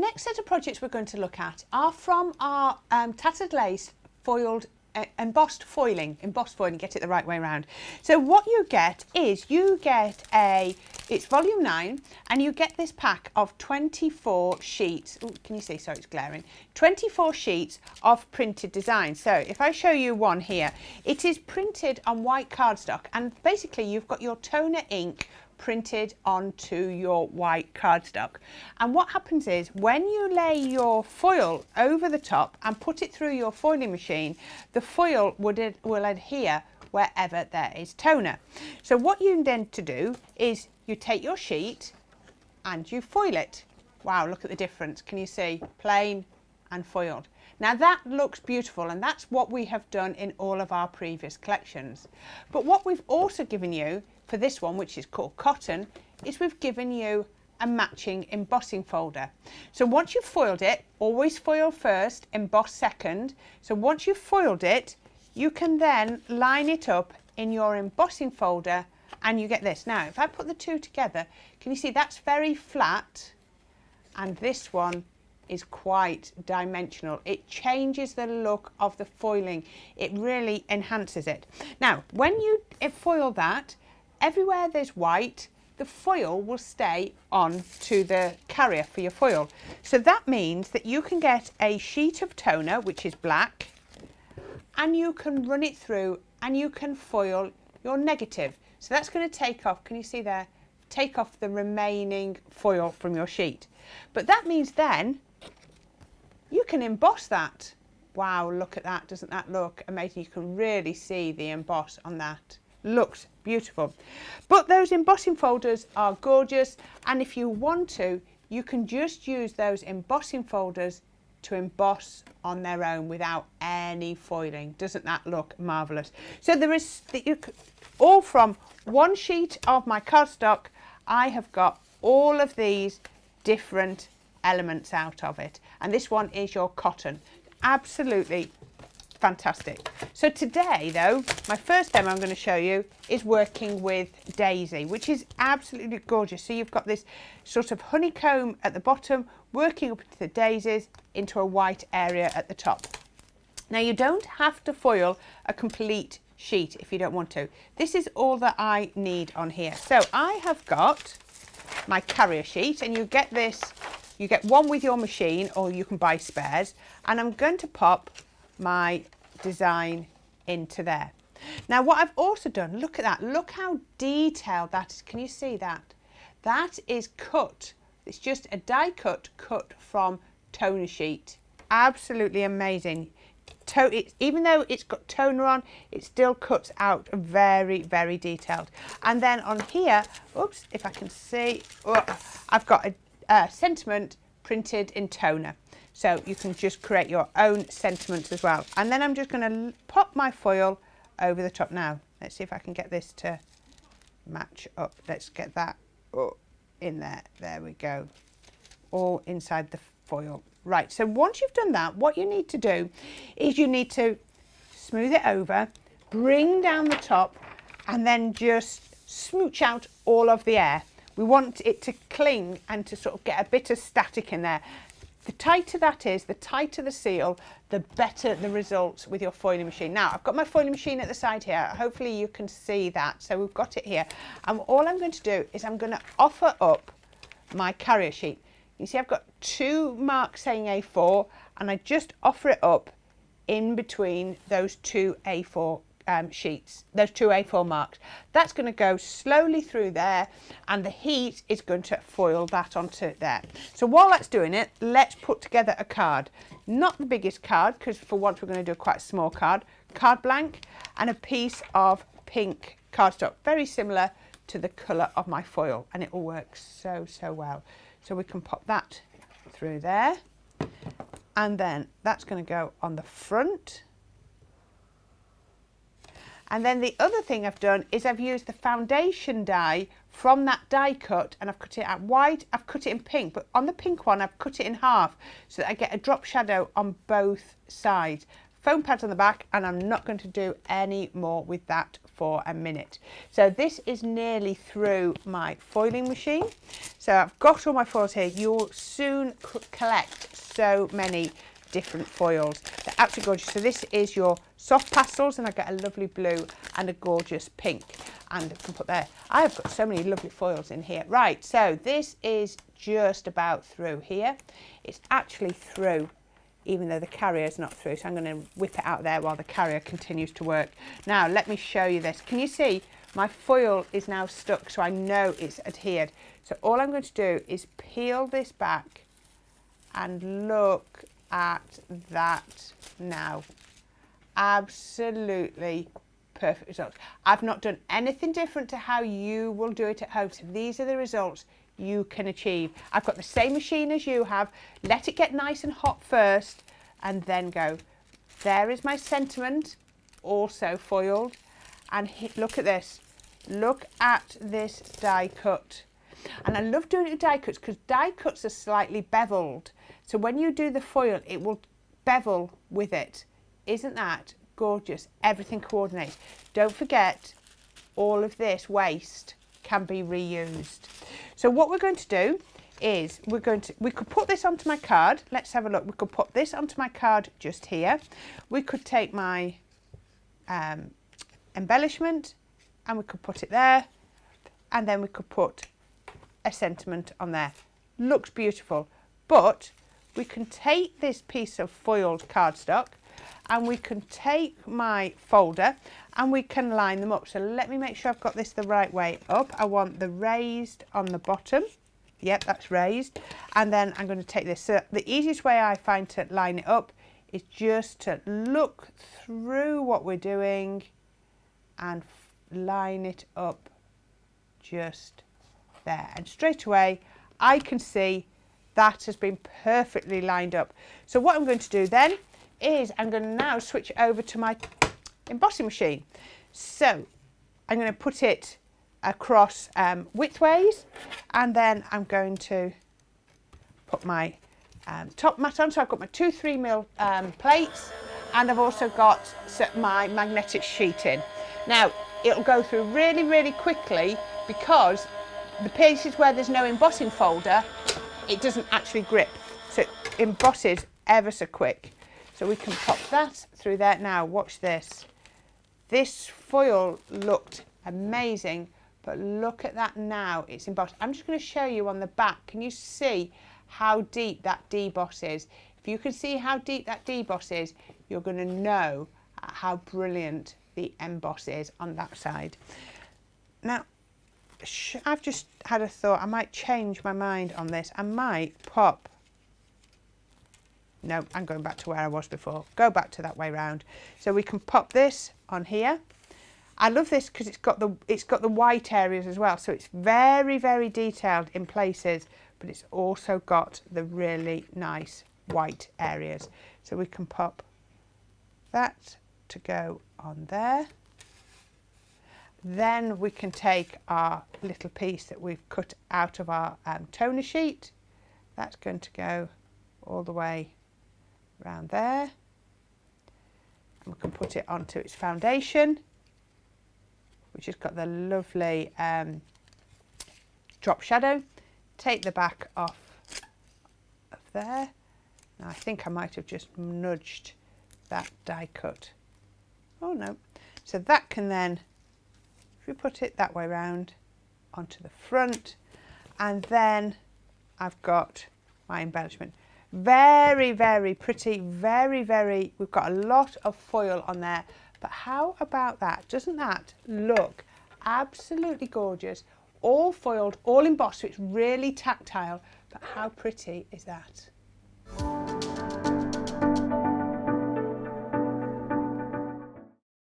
next set of projects we're going to look at are from our Tattered Lace foiled embossed foiling, get it the right way around. So what you get is it's volume 9, and you get this pack of 24 sheets. Ooh, can you see? Sorry, it's glaring. 24 sheets of printed design. So if I show you one here, it is printed on white cardstock, and basically you've got your toner ink printed onto your white cardstock. And what happens is when you lay your foil over the top and put it through your foiling machine, the foil will adhere wherever there is toner. So what you then to do is you take your sheet and you foil it. Wow, look at the difference. Can you see? Plain and foiled. Now that looks beautiful, and that's what we have done in all of our previous collections. But what we've also given you for this one, which is called Cotton, is we've given you a matching embossing folder. So once you've foiled it, always foil first, emboss second. So once you've foiled it, you can then line it up in your embossing folder, and you get this. Now, if I put the two together, can you see that's very flat, and this one is quite dimensional. It changes the look of the foiling. It really enhances it. Now, when you foil that, everywhere there's white, the foil will stay on to the carrier for your foil. So that means that you can get a sheet of toner, which is black, and you can run it through and you can foil your negative. So that's going to take off, can you see there? Take off the remaining foil from your sheet. But that means then you can emboss that. Wow, look at that. Doesn't that look amazing? You can really see the emboss on that. Looks beautiful. But those embossing folders are gorgeous, and if you want to, you can just use those embossing folders to emboss on their own without any foiling. Doesn't that look marvellous? So there is all from one sheet of my cardstock. I have got all of these different elements out of it, and this one is your cotton. Absolutely fantastic. So today though, my first demo I'm going to show you is working with Daisy, which is absolutely gorgeous. So you've got this sort of honeycomb at the bottom, working up into the daisies into a white area at the top. Now you don't have to foil a complete sheet if you don't want to. This is all that I need on here. So I have got my carrier sheet, and you get this, you get one with your machine, or you can buy spares, and I'm going to pop my design into there. Now what I've also done, look at that, look how detailed that is. Can you see that? That is cut. It's just a die cut from toner sheet. Absolutely amazing. Even though it's got toner on, it still cuts out very, very detailed. And then on here, oops, if I can see, I've got a sentiment printed in toner. So you can just create your own sentiments as well. And then I'm just going to pop my foil over the top now. Let's see if I can get this to match up. Let's get that in there. There we go. All inside the foil. Right, so once you've done that, what you need to do is you need to smooth it over, bring down the top, and then just smooch out all of the air. We want it to cling and to sort of get a bit of static in there. The tighter that is, the tighter the seal, the better the results with your foiling machine. Now, I've got my foiling machine at the side here. Hopefully you can see that. So we've got it here. And all I'm going to do is I'm going to offer up my carrier sheet. You see I've got two marks saying A4, and I just offer it up in between those two A4 sheets, those two A4 marks. That's going to go slowly through there, and the heat is going to foil that onto there. So while that's doing it, let's put together a card. Not the biggest card, because for once we're going to do quite a small card blank, and a piece of pink cardstock, very similar to the colour of my foil, and it will work so well. So we can pop that through there, and then that's going to go on the front. And then the other thing I've done is I've used the foundation die from that die cut, and I've cut it out white, I've cut it in pink, but on the pink one I've cut it in half so that I get a drop shadow on both sides. foam pads on the back, and I'm not going to do any more with that for a minute. So this is nearly through my foiling machine. So I've got all my foils here. You'll soon collect so many different foils. They're absolutely gorgeous. So this is your soft pastels, and I get a lovely blue and a gorgeous pink, and I can put there. I have got so many lovely foils in here. Right, so this is just about through here. It's actually through, even though the carrier is not through, so I'm going to whip it out there while the carrier continues to work. Now let me show you this. Can you see my foil is now stuck, so I know it's adhered. So all I'm going to do is peel this back and look at that now. Absolutely perfect results. I've not done anything different to how you will do it at home. So these are the results you can achieve. I've got the same machine as you have. Let it get nice and hot first and then go. There is my sentiment, also foiled. And look at this. Look at this die cut. And I love doing it with die cuts because die cuts are slightly beveled. So when you do the foil, it will bevel with it. Isn't that gorgeous? Everything coordinates. Don't forget, all of this waste can be reused. So what we're going to do is we could put this onto my card. Let's have a look. We could put this onto my card just here. We could take my embellishment and we could put it there, and then we could put a sentiment on there. Looks beautiful. But we can take this piece of foiled cardstock and we can take my folder and we can line them up. So let me make sure I've got this the right way up. I want the raised on the bottom. Yep, that's raised. And then I'm going to take this. So the easiest way I find to line it up is just to look through what we're doing and line it up just there. And straight away I can see that has been perfectly lined up. So what I'm going to do then is I'm going to now switch over to my embossing machine. So I'm going to put it across widthways, and then I'm going to put my top mat on. So I've got my 2 3mm plates, and I've also got my magnetic sheet in. Now it'll go through really, really quickly because the places where there's no embossing folder, it doesn't actually grip, so it embosses ever so quick. So we can pop that through there. Now watch this. This foil looked amazing, but look at that now, it's embossed. I'm just going to show you on the back. Can you see how deep that deboss is? If you can see how deep that deboss is, you're going to know how brilliant the emboss is on that side. Now I've just had a thought. I might change my mind on this. I might pop. No, I'm going back to where I was before. Go back to that way round. So we can pop this on here. I love this because it's got the white areas as well. So it's very, very detailed in places, but it's also got the really nice white areas. So we can pop that to go on there. Then we can take our little piece that we've cut out of our toner sheet. That's going to go all the way around there. And we can put it onto its foundation, which has got the lovely drop shadow. Take the back off of there. Now I think I might have just nudged that die cut. Oh no. So that can then, if we put it that way round onto the front, and then I've got my embellishment. Very, very pretty, very, very, we've got a lot of foil on there, but how about that? Doesn't that look absolutely gorgeous? All foiled, all embossed, so it's really tactile, but how pretty is that?